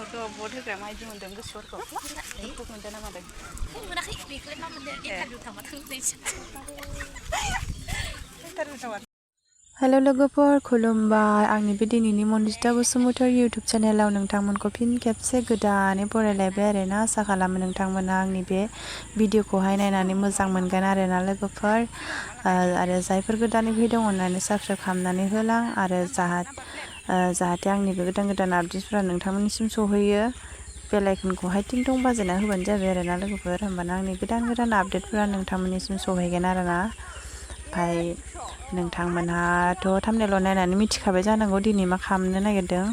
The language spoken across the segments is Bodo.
नायहरथ' बद होग्रा माबायदि मोन्दों गोसोफोरखौ दुखु मोनदों ना मादों? मोनाखै बेखौलाय मा मोनदों इन्टारभिउ थांबा थांनोसै हेलो लोगोफोर खुलुमबाय आंनि बे दिनैनि मनजिता बसुमतारी इउटुब चेनेलाव नोंथांमोनखौ फिन खेबसे गोदानै बरायलायबाय आरोना आसा खालामो नोंथांमोना आंनि बे भिडिअखौहाय नायनानै मोजां मोनगोन आरोना लोगोफोर आरो जायफोर गोदानै फैदों अननानै साबस्क्राइब खालामनानै होलां आरो जाहाथे आंनि बे गोदान आपडेट्सफोरा नोंथांमोननिसिम सहैयो बेल आइकनखौहाय टिं टं बाजायना होबानो जाबाय आरोना लोगोफोर होमबाना आंनि गोदान आपडेटफोरा नोंथांमोननिसिम सहैगोन आरोना ओमफ्राय नोंथांमोनहाथ' थाम्बनेइलाव नायनानै मिथिखाबाय जानांगौ दिनै मा खालामनो नागिरदों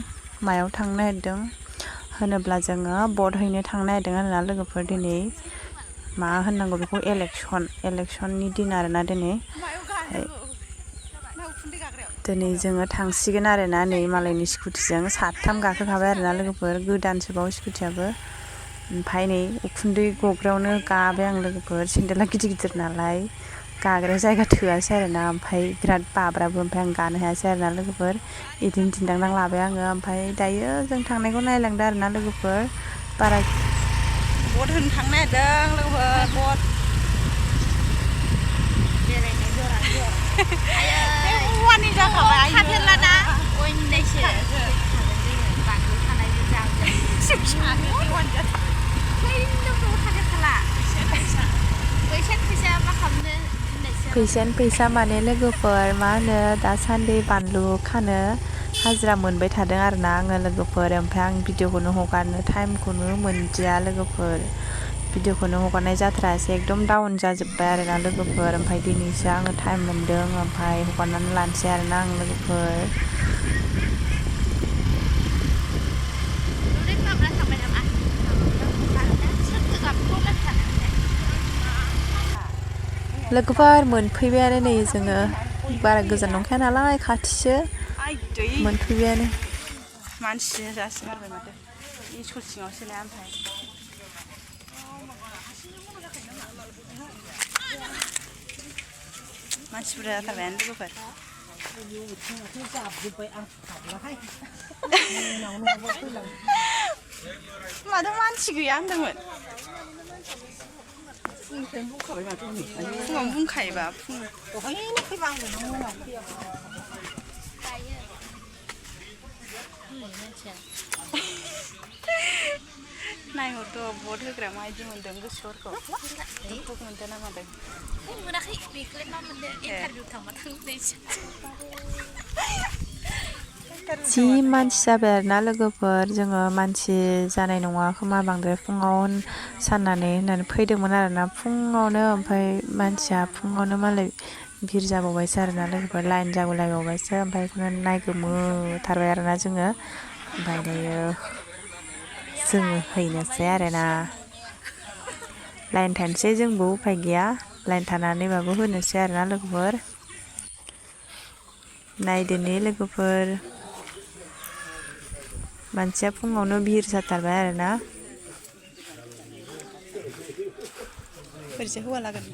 मायाव थांनो नागिरदों होनोब्ला जोङो भट हैनो थांनो नागिरदों आरोना लोगोफोर दिनै मा होननांगौ बेखौ इलेक्सननि दिन आरोना दिनै जोङो थांसिगोन आरोना नै मालायनि स्कुटिजों साथाम गाखोखाबाय आरोना लोगोफोर गोदानसोबाव स्कुटियाबो ओमफ्राय नै उखुन्दै गग्रायावनो गाबाय आं लोगोफोर सेन्देला गिदिर नालाय गाग्रायाव जायगा थोआसै आरोना ओमफ्राय बिराद बाब्राबो ओमफ्राय आं गानो हायासै आरोना लोगोफोर इदिनो दिन्दां लाबाय आङो ओमफ्राय दायो जों थांनायखौ नायलांदो आरोना लोगोफोर बारा भट होनो थांनो नागिरदों लोगोफोर भट बेरायनाय जरा हौवानि जाखाबाय थाफेरलाना अयनायसो बानलु थानायजों जागोन फैसा मा खालामनो फैसा माने लोगोफोर मा होनो दासान्दि बानलु खानो हाजिरा मोनबाय थादों आरोना आङो लोगोफोर ओमफ्राय आं भिडिअखौनो हगारनो टाइमखौनो मोनदिया लोगोफोर भिडिअखौनो हगारनाय जाथ्रासै एकदम डाउन जाजोब्बाय आरोना लोगोफोर ओमफ्राय दिनैसो आङो टाइम मोनदों ओमफ्राय हगारनानै लानोसै आरोना आं लोगोफोर लोगोफोर मोनफैबायानो नै जोङो बारा गोजान नंखाया नालाय खाथिसो मोनफैबायानो मानसि जासिगारबाय माथो स्कुल सिङावसो ना ओमफ्राय मानसि बुरजा जाथारबायानो लोगोफोर माथो मानसि गैया होनदोंमोन फुङावनो बुंखायोबा दहायनो फैबा आंबो मोनाव फैया नायहरथ' भट होग्रा माबायदि मोन्दों गोसोफोरखौ दुखु मोनदों ना मादों? मोनाखै बेखौलाय मा मोनदों इन्टारभिउ थांबा थांनोसै जि मानसि जाबाय आरोना लोगोफोर जोङो मानसि जानाय नङा खोमा बांद्राय फुङाव साननानै होननानै फैदोंमोन आरोना फुङावनो ओमफ्राय मानसिया फुङावनो मालाय भिर जाबावबायसो आरोना लोगोफोर लाइन जागुलायबावबायसो ओमफ्राय बेखौनो नायगोमोथारबाय आरोना जोङो ओमफ्राय दायो जोङो हैनोसै आरोना लाइन थानोसै जोंबो उफाय गैया लाइन थानानैबाबो होनोसै आरोना लोगोफोर नायदोनि लोगोफोर मानसिया फुङावनो भिर जाथारबाय आरोना ओरैजाय हौवा लागोन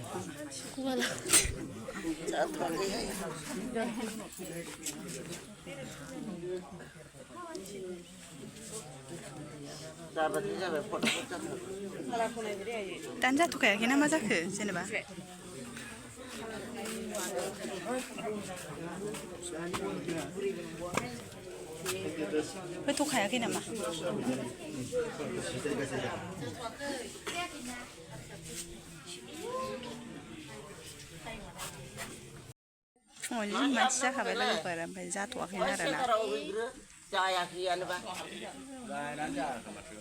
दानो जाथ'खायाखै ना मा जाखो जेनेबा होथ'खायाखै नामा फुङावनो मानसि जाखाबाय लोगोफोर ओमफ्राय जाथ'वाखैनो आरोना जायाखैयानोबा गायनानै जायाखै माथो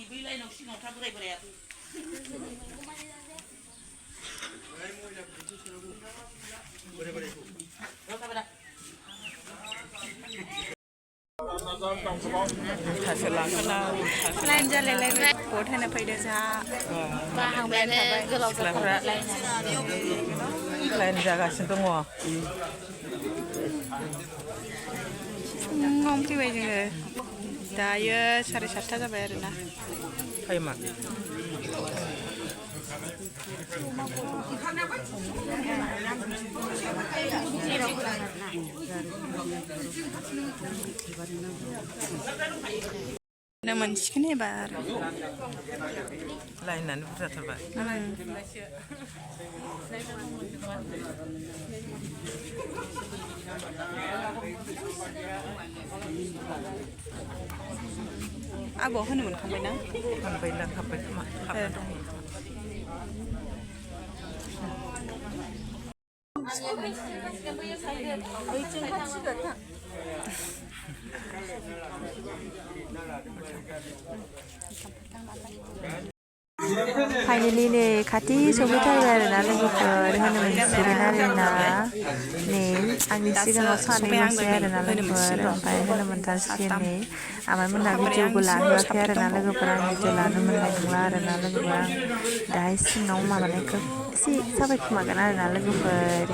बै लाइनाव सिगाङाव था बोराय बोराया लाइन जालायलायबाय भट होनो फैदों जोंहा बाहांबायानो गोलाव जाथारबाय लाइन जागासिनो दङ फुङावनो फैबाय जोङो दायो 7:30 जाबाय आरोना टाइमा मोनसिगोन एबार लायनानै बुरजाथारबाय आब'आ होनो मोनखांबायना मोनबाय लांखाबाय खोमा हाबना दं फाइनालि नै खाथि सफैथारबाय आरोना लोगोफोर होनो मोनसिगोन आरोना नै आंनि सिगाङाव सानैल'सै आरोना लोगोफोर ओमफ्राय होनो मोनथारसिगोन नै आमाइमोनहा भिडिअबो लाहोआखै आरोना लोगोफोर आं भिडिअ लानो मोननाय नंला आरोना लोगोफोर आं दाहाय सिङाव माबानायखौ एसे जाबाय खोमागोन आरोना लोगोफोर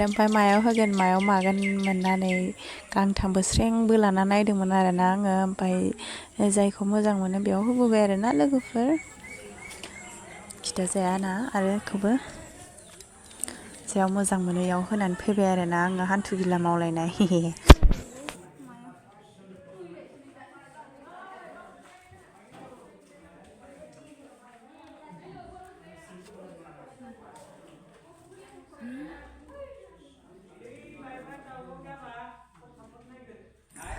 ओमफ्राय मायाव होगोन मायाव मागोन मोननानै गांथामबो स्रेंबो लाना नायदोंमोन आरोना आङो ओमफ्राय जायखौ मोजां मोनो बेयाव होबोबाय आरोना लोगोफोर खिथा जायाना आरो बेखौबो जेयाव मोजां मोनो बेयाव होनानै फैबाय आरोना आङो हान्थु गिला मावलायनाय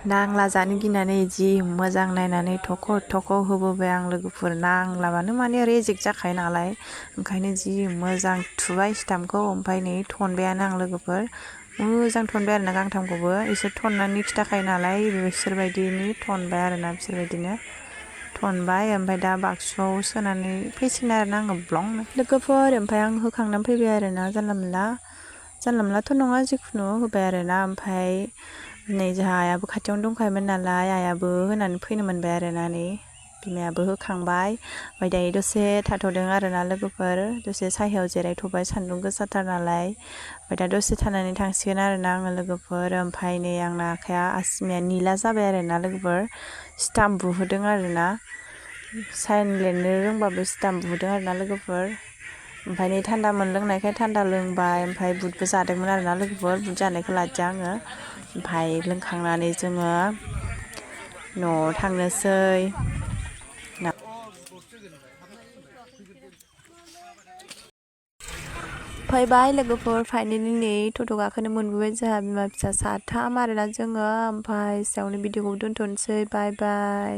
नांला जानो गिनानै जि मोजां नायनानै थख' होबोबाय आं लोगोफोर नांलाबानो माने रेजेक्ट जाखायो नालाय ओंखायनो जि मोजां थुबाय स्टाम्पखौ ओमफ्राय नै थनबायानो आं लोगोफोर मोजां थनबाय आरोना गांथामखौबो इसोर थननानै खिथाखायो नालाय बिसोरबायदिनि थनबाय आरोना बिसोरबायदिनो थनबाय ओमफ्राय दा बाक्सुआव सोनानै फैसिगोन आरोना आङो ब्लंनो लोगोफोर ओमफ्राय आं होखांनानै फैबाय आरोना जानला मोनलाथ' नङा जिखुनु होबाय आरोना ओमफ्राय नै जोंहा आइयाबो खाथियावनो दंखायोमोन नालाय आइयाबो होनानै फैनो मोनबाय आरोना नै बिमायाबो होखांबाय ओमफ्राय दायो दसे थाथ'दों आरोना लोगोफोर दसे सायहायाव जिरायथ'बाय सान्दुं गोसाथार नालाय ओमफ्राय दा दसे थानानै थांसिगोन आरोना आङो लोगोफोर ओमफ्राय नै आंना आखाइया आसिमाया निला जाबाय आरोना लोगोफोर स्टाम्प बुहोदों आरोना साइन लिरनो रोंबाबो स्टाम्प बुहोदों आरोना लोगोफोर ओमफ्राय नै थान्दा मोनलोंनायखाय थान्दा लोंबाय ओमफ्राय बुटबो जादोंमोन आरोना लोगोफोर बुट जानायखौ लादिया आङो ओमफ्राय लोंखांनानै जोङो न'आव थांनोसै फैबाय लोगोफोर फाइनालि नै टट' गाखोनो मोनबोबाय जोंहा बिमा फिसा साथाम आरोना जोङो ओमफ्राय एसेयावनो भिडिअखौ दोनथ'नोसै बाय बाय